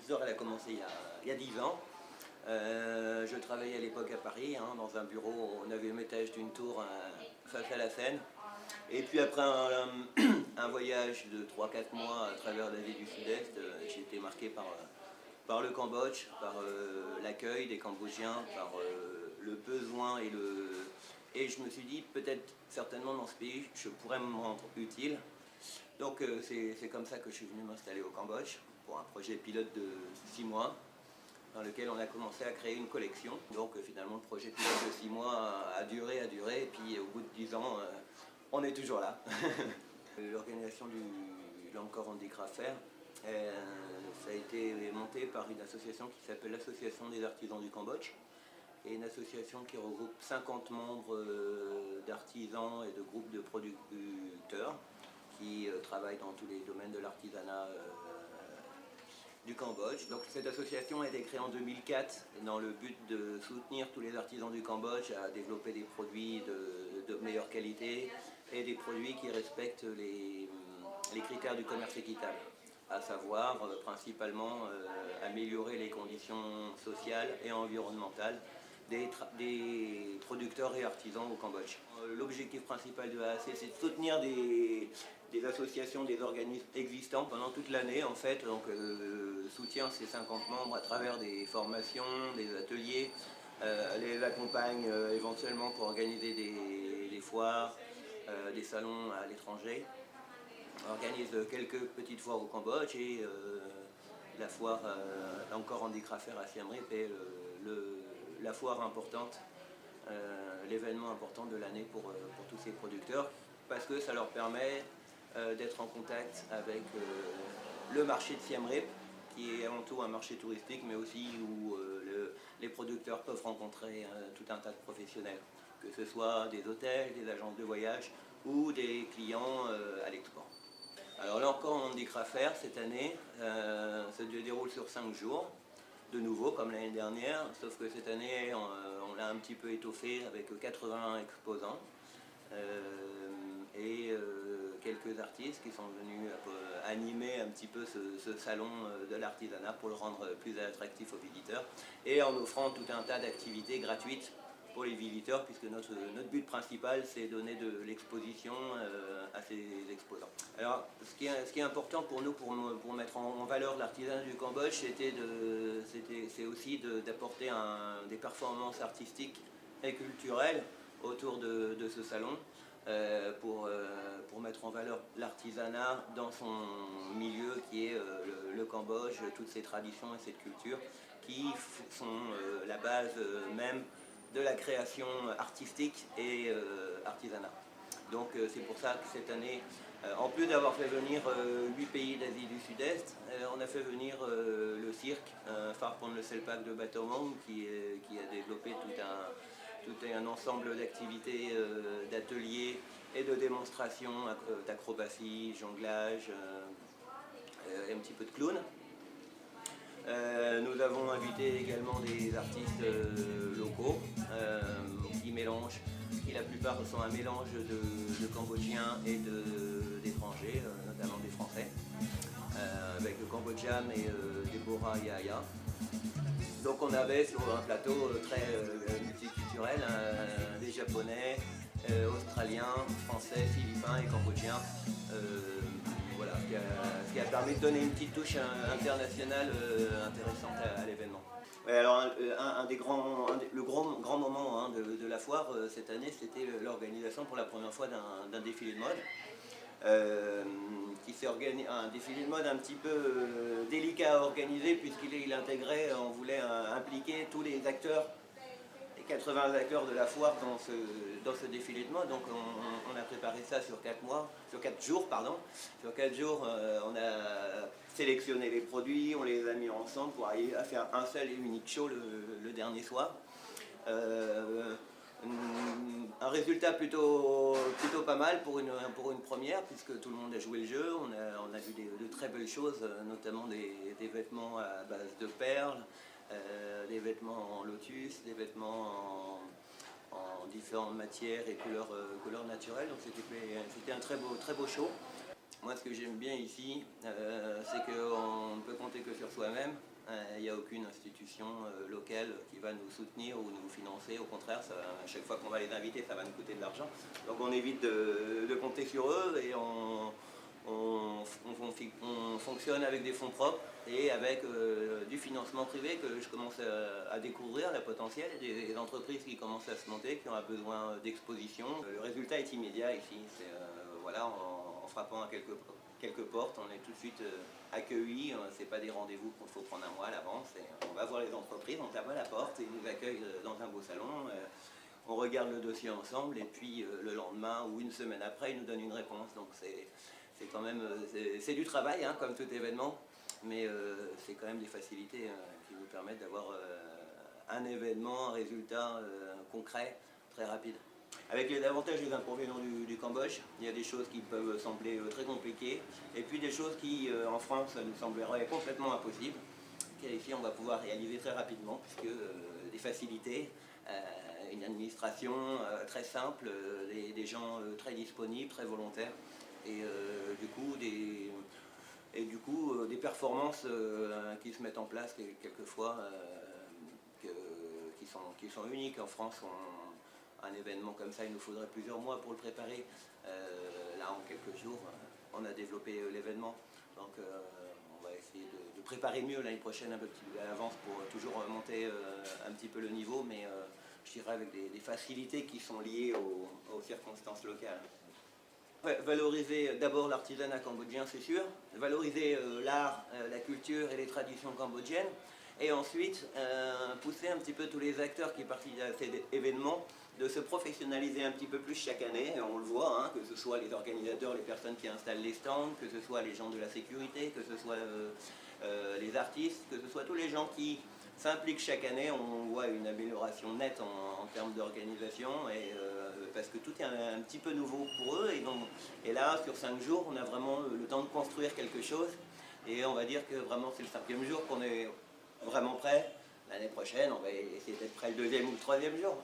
l'histoire elle a commencé il y a 10 ans. Je travaillais à l'époque à Paris, dans un bureau au 9e étage d'une tour face à la Seine. Et puis après un voyage de 3-4 mois à travers l'Asie du Sud-Est, j'ai été marqué par le Cambodge, par l'accueil des Cambodgiens, par le besoin et je me suis dit peut-être certainement dans ce pays je pourrais me rendre utile. Donc c'est comme ça que je suis venu m'installer au Cambodge pour un projet pilote de 6 mois dans lequel on a commencé à créer une collection. Donc finalement le projet pilote de 6 mois a duré et puis au bout de 10 ans on est toujours là. L'organisation du Angkor Handicraft, ça a été monté par une association qui s'appelle l'Association des artisans du Cambodge, et une association qui regroupe 50 membres d'artisans et de groupes de producteurs qui travaillent dans tous les domaines de l'artisanat du Cambodge. Donc cette association a été créée en 2004 dans le but de soutenir tous les artisans du Cambodge à développer des produits de meilleure qualité et des produits qui respectent les critères du commerce équitable, à savoir principalement améliorer les conditions sociales et environnementales des producteurs et artisans au Cambodge. L'objectif principal de l'AAC, c'est de soutenir des associations, des organismes existants pendant toute l'année en fait. Donc soutient ces 50 membres à travers des formations, des ateliers, les accompagne éventuellement pour organiser des foires, des salons à l'étranger. On organise quelques petites foires au Cambodge et la foire Angkor Handicraft à Siem Reap est la foire importante, l'événement important de l'année pour tous ces producteurs, parce que ça leur permet d'être en contact avec le marché de Siem Reap, qui est avant tout un marché touristique, mais aussi où les producteurs peuvent rencontrer tout un tas de professionnels, que ce soit des hôtels, des agences de voyage ou des clients à l'export. Alors l'Angkor Handicraft cette année, ça se déroule sur 5 jours, de nouveau comme l'année dernière, sauf que cette année on l'a un petit peu étoffé avec 80 exposants et quelques artistes qui sont venus animer un petit peu ce salon de l'artisanat pour le rendre plus attractif aux visiteurs et en offrant tout un tas d'activités gratuites pour les visiteurs, puisque notre but principal c'est donner de l'exposition à ces exposants. Alors ce qui est important pour nous pour mettre en valeur l'artisanat du Cambodge, c'est aussi d'apporter des performances artistiques et culturelles autour de ce salon pour mettre en valeur l'artisanat dans son milieu qui est le Cambodge, toutes ses traditions et cette culture qui sont la base même de la création artistique et artisanat. Donc c'est pour ça que cette année, en plus d'avoir fait venir 8 pays d'Asie du Sud-Est, on a fait venir le cirque Pharphon le Selpak de Battambang qui a développé tout un ensemble d'activités, d'ateliers et de démonstrations d'acrobatie, jonglage et un petit peu de clown. Nous avons invité également des artistes locaux qui mélangent, qui la plupart sont un mélange de Cambodgiens et d'étrangers, notamment des Français, avec le Cambodgian et Deborah Yahya. Donc on avait sur un plateau très multiculturel des Japonais, Australiens, Français, Philippins et Cambodgiens. Voilà, ce qui a permis de donner une petite touche internationale intéressante à l'événement. Ouais, alors le grand moment de la foire cette année, c'était l'organisation pour la première fois d'un défilé de mode. Qui s'est organisé, un défilé de mode un petit peu délicat à organiser, puisqu'il intégrait, on voulait impliquer tous les acteurs, les 80 acteurs de la foire dans ce défilé de mode. Donc on a préparé ça sur 4 jours. Sur 4 jours, on a sélectionné les produits, on les a mis ensemble pour arriver à faire un seul et unique show le dernier soir. Un résultat plutôt pas mal pour une première, puisque tout le monde a joué le jeu. On a vu de très belles choses, notamment des vêtements à base de perles, des vêtements en lotus, des vêtements en différentes matières et couleurs naturelles. Donc c'était un très beau show. Moi, ce que j'aime bien ici, c'est qu'on ne peut compter que sur soi-même. Il n'y a aucune institution locale qui va nous soutenir ou nous financer. Au contraire, à chaque fois qu'on va les inviter, ça va nous coûter de l'argent. Donc on évite de compter sur eux et on fonctionne avec des fonds propres et avec du financement privé que je commence à découvrir, la potentiel, des entreprises qui commencent à se monter, qui ont besoin d'exposition. Le résultat est immédiat ici. Voilà, en frappant à quelques portes, on est tout de suite accueillis. C'est pas des rendez-vous qu'il faut prendre un mois à l'avance. On va voir les entreprises, on tape à la porte et ils nous accueillent dans un beau salon. On regarde le dossier ensemble et puis le lendemain ou une semaine après, ils nous donnent une réponse. Donc c'est quand même c'est du travail, hein, comme tout événement, mais c'est quand même des facilités qui nous permettent d'avoir un événement, un résultat concret, très rapide. Avec les avantages et les inconvénients du Cambodge, il y a des choses qui peuvent sembler très compliquées, et puis des choses qui, en France, nous sembleraient complètement impossibles, qu'ici on va pouvoir réaliser très rapidement, puisque des facilités, une administration très simple, des gens très disponibles, très volontaires, et du coup des performances qui se mettent en place quelquefois qui sont uniques. En France, un événement comme ça, il nous faudrait plusieurs mois pour le préparer. Là, en quelques jours, on a développé l'événement. Donc, on va essayer de préparer mieux l'année prochaine un peu à l'avance pour toujours monter un petit peu le niveau, mais je dirais avec des facilités qui sont liées aux circonstances locales. Valoriser d'abord l'artisanat cambodgien, c'est sûr. Valoriser l'art, la culture et les traditions cambodgiennes. Et ensuite, pousser un petit peu tous les acteurs qui participent à cet événement de se professionnaliser un petit peu plus chaque année. On le voit, hein, que ce soit les organisateurs, les personnes qui installent les stands, que ce soit les gens de la sécurité, que ce soit les artistes, que ce soit tous les gens qui s'impliquent chaque année. On voit une amélioration nette en termes d'organisation, parce que tout est un petit peu nouveau pour eux. Et là, sur 5 jours, on a vraiment le temps de construire quelque chose. Et on va dire que vraiment c'est le 5e jour qu'on est vraiment prêt. L'année prochaine, on va essayer d'être prêt le 2e ou le 3e jour.